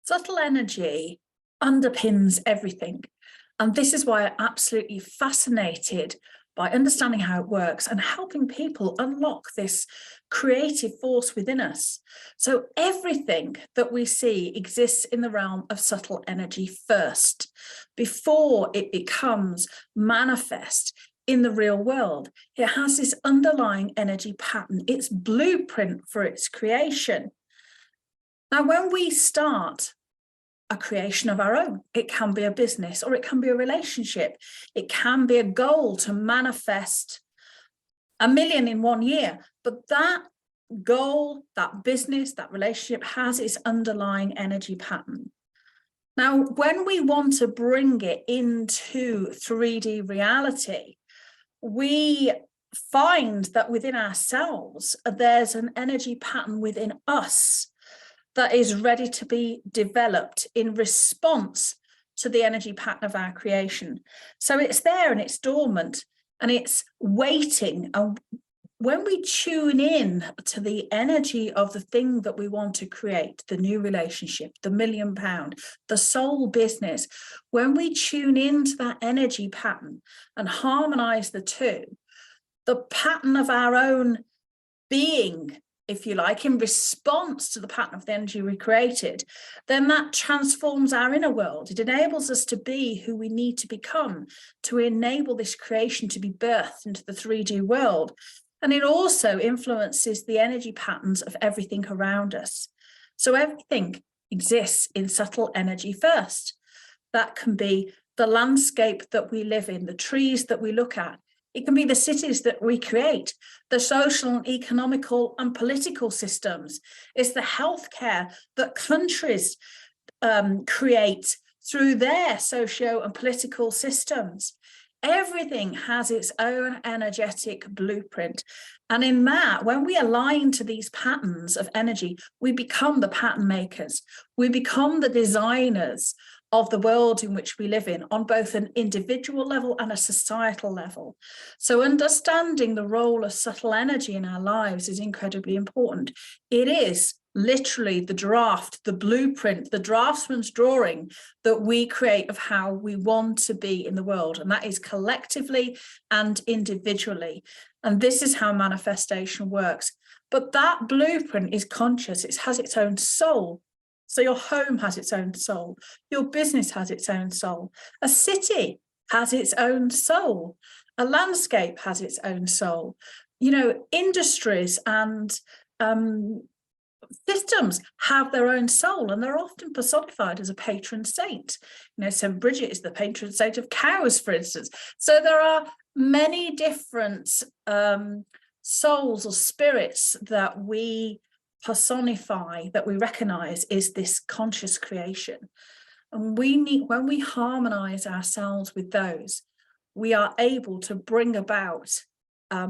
Subtle energy underpins everything. And this is why I'm absolutely fascinated by understanding how it works and helping people unlock this creative force within us. So everything that we see exists in the realm of subtle energy first, before it becomes manifest in the real world. It has this underlying energy pattern, its blueprint for its creation. Now, when we start a creation of our own, it can be a business or it can be a relationship. It can be a goal to manifest 1 million in 1 year. But that goal, that business, that relationship has its underlying energy pattern. Now, when we want to bring it into 3D reality, we find that within ourselves, there's an energy pattern within us that is ready to be developed in response to the energy pattern of our creation. So it's there and it's dormant and it's waiting. And when we tune in to the energy of the thing that we want to create, the new relationship, the £1 million, the soul business, when we tune into that energy pattern and harmonize the two, the pattern of our own being, if you like, in response to the pattern of the energy we created, then that transforms our inner world. It enables us to be who we need to become, to enable this creation to be birthed into the 3D world. And it also influences the energy patterns of everything around us. So everything exists in subtle energy first. That can be the landscape that we live in, the trees that we look at. It can be the cities that we create, the social and economical and political systems. It's the healthcare that countries create through their socio and political systems. Everything has its own energetic blueprint. And in that, when we align to these patterns of energy, we become the pattern makers. We become the designers of the world in which we live in, on both an individual level and a societal level. So understanding the role of subtle energy in our lives is incredibly important. It is literally the draft, the blueprint, the draftsman's drawing that we create of how we want to be in the world. And that is collectively and individually. And this is how manifestation works. But that blueprint is conscious. It has its own soul. So your home has its own soul. Your business has its own soul. A city has its own soul. A landscape has its own soul. You know, industries and systems have their own soul, and they're often personified as a patron saint. You know, St. Bridget is the patron saint of cows, for instance. So there are many different souls or spirits that we personify, that we recognize is this conscious creation. And we need, when we harmonize ourselves with those, we are able to bring about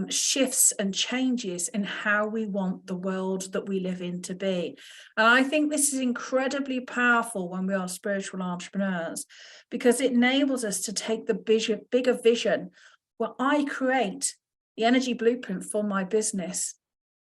shifts and changes in how we want the world that we live in to be. And I think this is incredibly powerful when we are spiritual entrepreneurs, because it enables us to take the bigger vision where I create the energy blueprint for my business.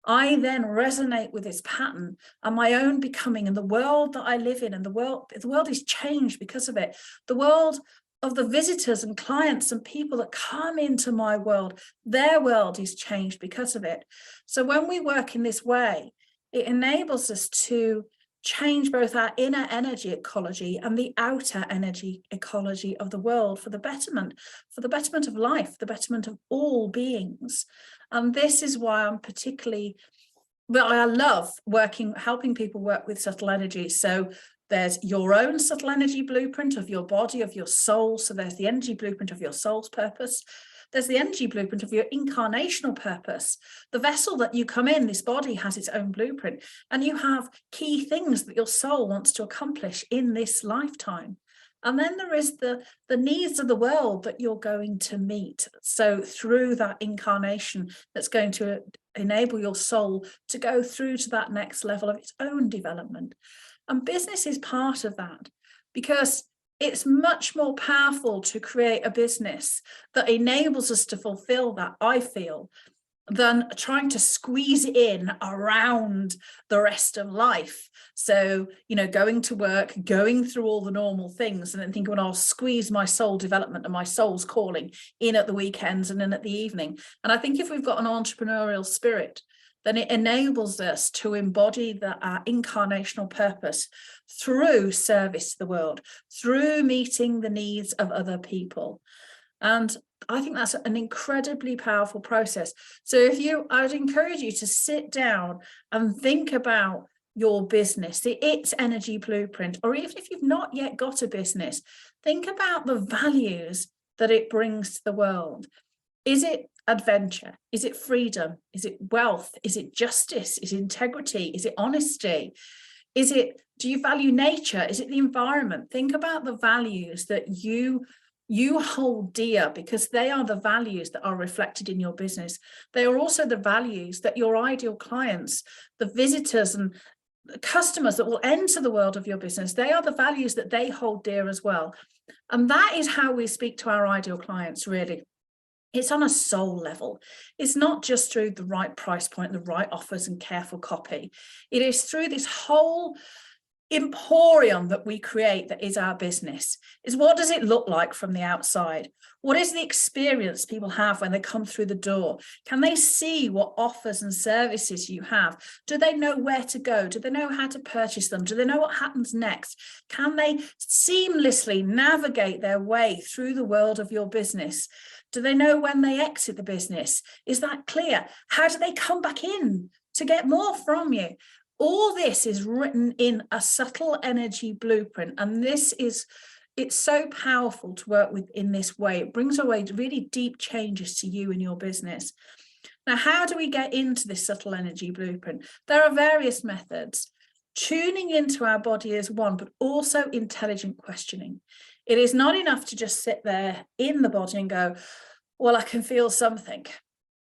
I then resonate with this pattern and my own becoming and the world that I live in, and the world is changed because of it. The world of the visitors and clients and people that come into my world, their world is changed because of it. So when we work in this way, it enables us to change both our inner energy ecology and the outer energy ecology of the world for the betterment of life, the betterment of all beings. And this is why I love helping people work with subtle energy. So there's your own subtle energy blueprint of your body, of your soul. So there's the energy blueprint of your soul's purpose. There's the energy blueprint of your incarnational purpose. The vessel that you come in, this body, has its own blueprint. And you have key things that your soul wants to accomplish in this lifetime. And then there is the needs of the world that you're going to meet. So through that incarnation, that's going to enable your soul to go through to that next level of its own development. And business is part of that, because it's much more powerful to create a business that enables us to fulfill that, I feel, than trying to squeeze in around the rest of life. So, going to work, going through all the normal things, and then thinking, well, I'll squeeze my soul development and my soul's calling in at the weekends and in at the evening. And I think if we've got an entrepreneurial spirit, then it enables us to embody our incarnational purpose through service to the world, through meeting the needs of other people. And I think that's an incredibly powerful process. So I'd encourage you to sit down and think about your business, its energy blueprint, or even if you've not yet got a business, think about the values that it brings to the world. Is it adventure? Is it freedom? Is it wealth? Is it justice? Is it integrity? Is it honesty? Do you value nature? Is it the environment? Think about the values that you hold dear, because they are the values that are reflected in your business. They are also the values that your ideal clients, the visitors and customers that will enter the world of your business, they are the values that they hold dear as well. And that is how we speak to our ideal clients, really. It's on a soul level. It's not just through the right price point, the right offers and careful copy. It is through this whole emporium that we create that is our business. Is what does it look like from the outside? What is the experience people have when they come through the door? Can they see what offers and services you have? Do they know where to go? Do they know how to purchase them? Do they know what happens next? Can they seamlessly navigate their way through the world of your business? Do they know when they exit the business? Is that clear? How do they come back in to get more from you? All this is written in a subtle energy blueprint, and it's so powerful to work with in this way. It brings away really deep changes to you and your business. Now, how do we get into this subtle energy blueprint? There are various methods. Tuning into our body is one, but also intelligent questioning. It is not enough to just sit there in the body and go, well, I can feel something.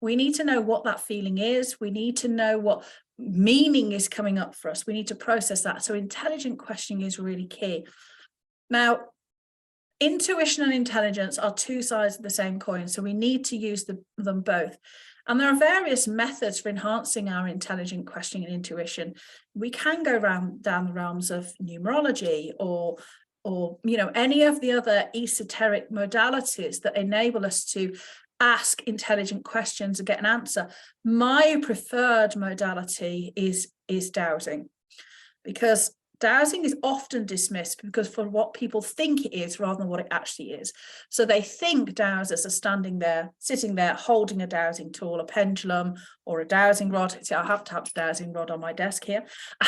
We need to know what that feeling is. We need to know what meaning is coming up for us. We need to process that. So intelligent questioning is really key. Now, intuition and intelligence are two sides of the same coin, so we need to use them both. And there are various methods for enhancing our intelligent questioning and intuition. We can go down the realms of numerology or any of the other esoteric modalities that enable us to ask intelligent questions and get an answer. My preferred modality is dowsing, because dowsing is often dismissed because for what people think it is rather than what it actually is. So they think dowsers are sitting there holding a dowsing tool, a pendulum or a dowsing rod. See, I have to have a dowsing rod on my desk here,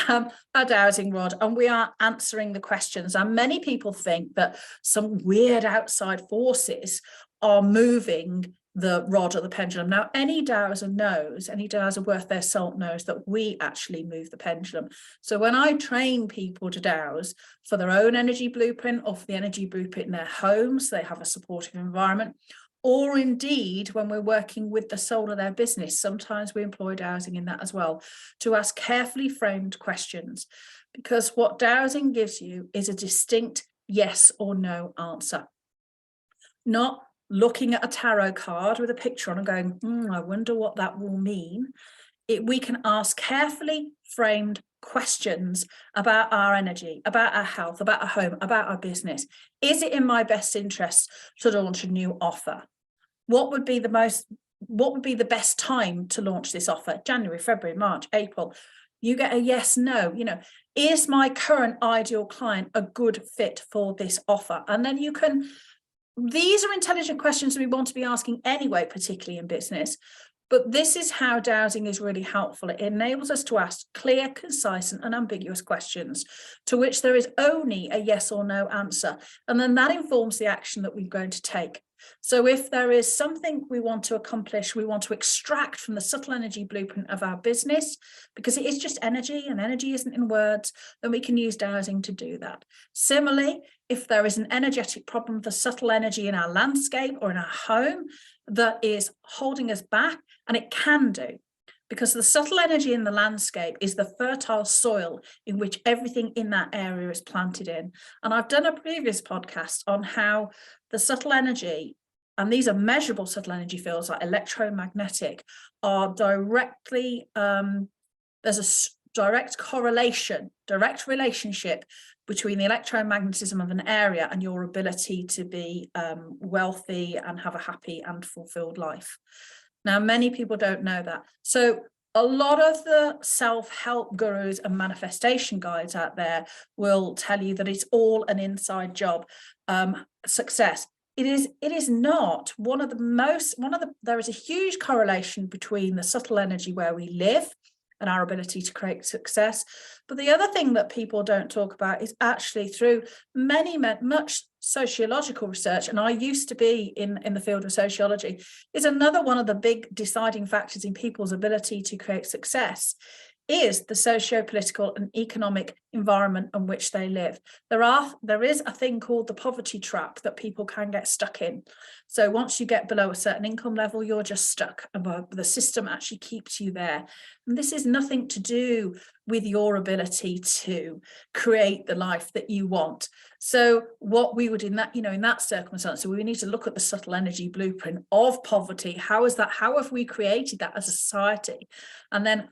a dowsing rod, and we are answering the questions. And many people think that some weird outside forces are moving the rod or the pendulum. Now, any dowser worth their salt knows that we actually move the pendulum. So when I train people to dowse for their own energy blueprint or for the energy blueprint in their homes, they have a supportive environment, or indeed when we're working with the soul of their business, sometimes we employ dowsing in that as well, to ask carefully framed questions, because what dowsing gives you is a distinct yes or no answer. Not looking at a tarot card with a picture on and going, I wonder what that will mean. We can ask carefully framed questions about our energy, about our health, about our home, about our business. Is it in my best interest to launch a new offer? What would be the best time to launch this offer? January, February, March, April. You get a yes, no. Is my current ideal client a good fit for this offer? And then these are intelligent questions we want to be asking anyway, particularly in business. But this is how dowsing is really helpful. It enables us to ask clear, concise, and unambiguous questions to which there is only a yes or no answer. And then that informs the action that we're going to take. So if there is something we want to accomplish, we want to extract from the subtle energy blueprint of our business, because it is just energy and energy isn't in words, then we can use dowsing to do that. Similarly, if there is an energetic problem, the subtle energy in our landscape or in our home that is holding us back, and it can do, because the subtle energy in the landscape is the fertile soil in which everything in that area is planted in. And I've done a previous podcast on how the subtle energy and these are measurable subtle energy fields like electromagnetic, are directly, there's a direct correlation, direct relationship between the electromagnetism of an area and your ability to be wealthy and have a happy and fulfilled life. Now, many people don't know that. So a lot of the self-help gurus and manifestation guides out there will tell you that it's all an inside job. Success. It is not. There is a huge correlation between the subtle energy where we live and our ability to create success. But the other thing that people don't talk about is actually through much sociological research, and I used to be in the field of sociology, is another one of the big deciding factors in people's ability to create success is the socio-political and economic environment in which they live. There is a thing called the poverty trap that people can get stuck in. So once you get below a certain income level, you're just stuck. The system actually keeps you there. And this is nothing to do with your ability to create the life that you want. So what we would in that circumstance, so we need to look at the subtle energy blueprint of poverty. How have we created that as a society? And then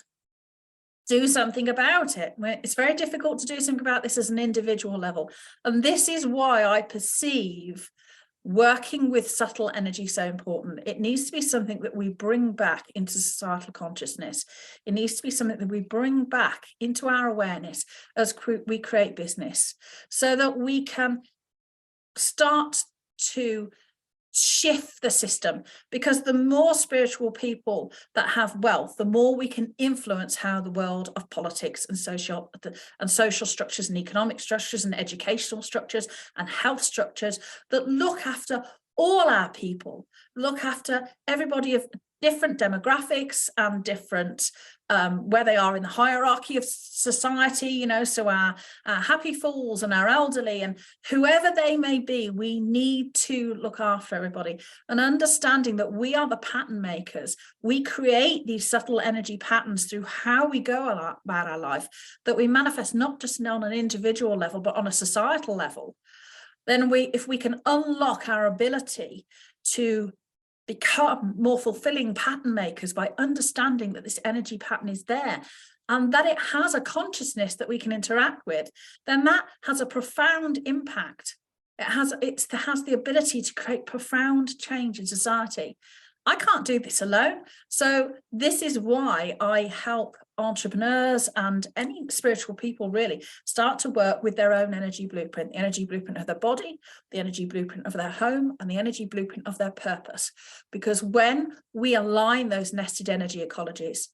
do something about it. It's very difficult to do something about this as an individual level. And this is why I perceive working with subtle energy so important. It needs to be something that we bring back into societal consciousness. It needs to be something that we bring back into our awareness as we create business, so that we can start to shift the system, because the more spiritual people that have wealth, the more we can influence how the world of politics and social structures and economic structures and educational structures and health structures that look after all our people, look after everybody of different demographics and different where they are in the hierarchy of society, so our happy fools and our elderly and whoever they may be, we need to look after everybody, and understanding that we are the pattern makers. We create these subtle energy patterns through how we go about our life, that we manifest not just on an individual level, but on a societal level. Then if we can unlock our ability to become more fulfilling pattern makers by understanding that this energy pattern is there and that it has a consciousness that we can interact with, then that has a profound impact. It has the ability to create profound change in society. I can't do this alone. So this is why I help entrepreneurs and any spiritual people really start to work with their own energy blueprint, the energy blueprint of their body, the energy blueprint of their home, and the energy blueprint of their purpose. Because when we align those nested energy ecologies,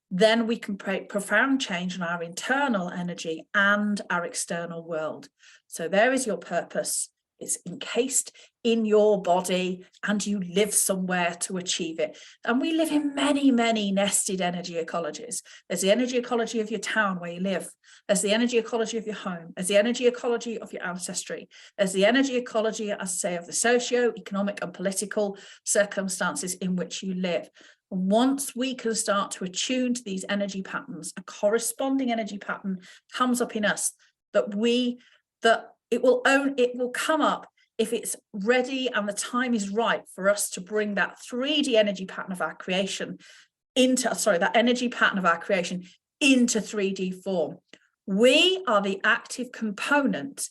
then we can create profound change in our internal energy and our external world. So there is your purpose. It's encased in your body and you live somewhere to achieve it. And we live in many, many nested energy ecologies. There's the energy ecology of your town where you live. There's the energy ecology of your home. There's the energy ecology of your ancestry. There's the energy ecology, as I say, of the socio-economic and political circumstances in which you live. And once we can start to attune to these energy patterns, a corresponding energy pattern comes up in us it will come up if it's ready and the time is right for us to bring that 3D energy pattern of our creation into 3D form. We are the active component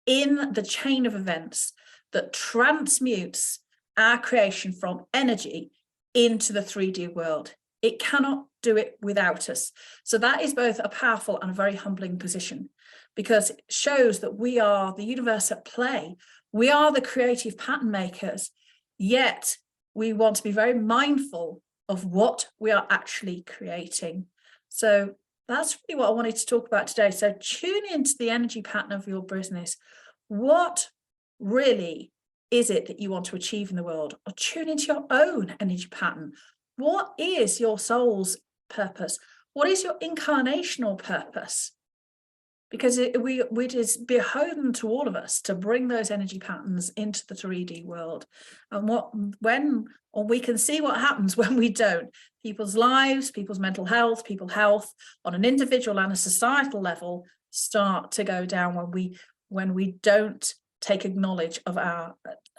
in the chain of events that transmutes our creation from energy into the 3D world. It cannot do it without us. So that is both a powerful and a very humbling position, because it shows that we are the universe at play. We are the creative pattern makers, yet we want to be very mindful of what we are actually creating. So that's really what I wanted to talk about today. So tune into the energy pattern of your business. What really is it that you want to achieve in the world? Or tune into your own energy pattern. What is your soul's purpose? What is your incarnational purpose? Because it is beholden to all of us to bring those energy patterns into the 3D world. And we can see what happens when we don't. People's lives, people's mental health, people's health on an individual and a societal level start to go down when we don't take acknowledge of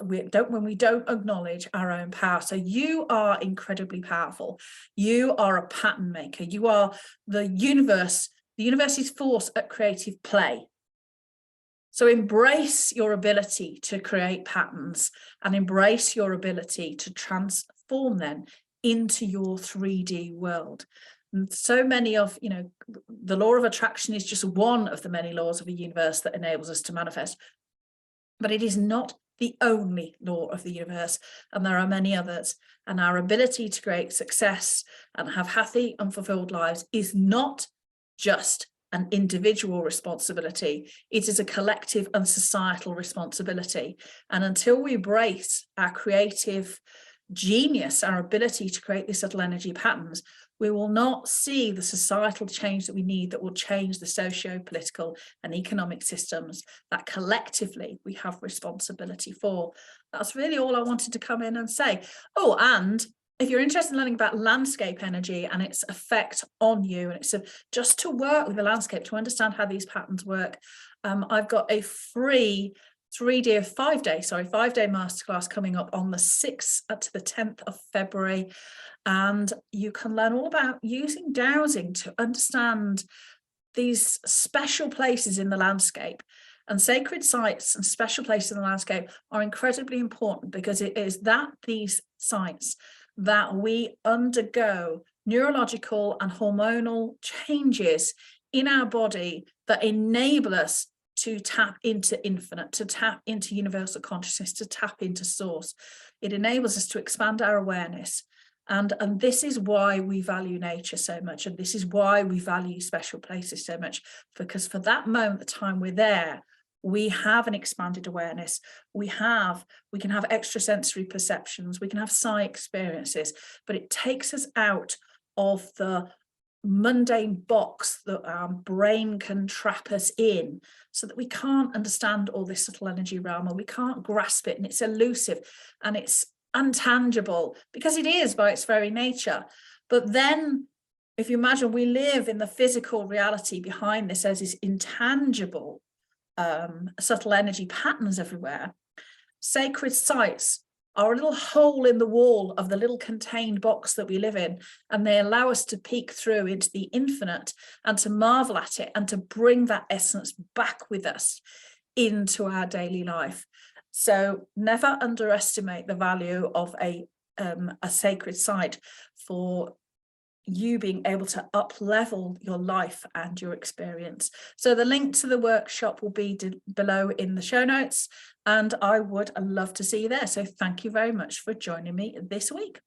when we don't acknowledge our own power. So you are incredibly powerful. You are a pattern maker. You are the universe's force at creative play. So embrace your ability to create patterns and embrace your ability to transform them into your 3D world. And so many of, the law of attraction is just one of the many laws of the universe that enables us to manifest. But it is not the only law of the universe, and there are many others. And our ability to create success and have happy and fulfilled lives is not just an individual responsibility. It is a collective and societal responsibility. And until we embrace our creative genius, our ability to create these subtle energy patterns, we will not see the societal change that we need that will change the socio-political and economic systems that collectively we have responsibility for. That's really all I wanted to come in and say. Oh, and if you're interested in learning about landscape energy and its effect on you, and it's just to work with the landscape, to understand how these patterns work, I've got a free 5-day masterclass coming up on the 6th to the 10th of February. And you can learn all about using dowsing to understand these special places in the landscape. And sacred sites and special places in the landscape are incredibly important, because it is these sites that we undergo neurological and hormonal changes in our body that enable us to tap into infinite, to tap into universal consciousness, to tap into source. It enables us to expand our awareness. And this is why we value nature so much. And this is why we value special places so much, because for that moment, the time we're there, we have an expanded awareness. We can have extrasensory perceptions. We can have psi experiences, but it takes us out of the mundane box that our brain can trap us in, so that we can't understand all this subtle energy realm, or we can't grasp it, and it's elusive and it's untangible, because it is by its very nature. But then if you imagine we live in the physical reality behind this as is intangible subtle energy patterns everywhere, sacred sites are a little hole in the wall of the little contained box that we live in, and they allow us to peek through into the infinite and to marvel at it and to bring that essence back with us into our daily life. So never underestimate the value of a sacred site for you being able to up-level your life and your experience. So the link to the workshop will be below in the show notes, and I would love to see you there. So thank you very much for joining me this week.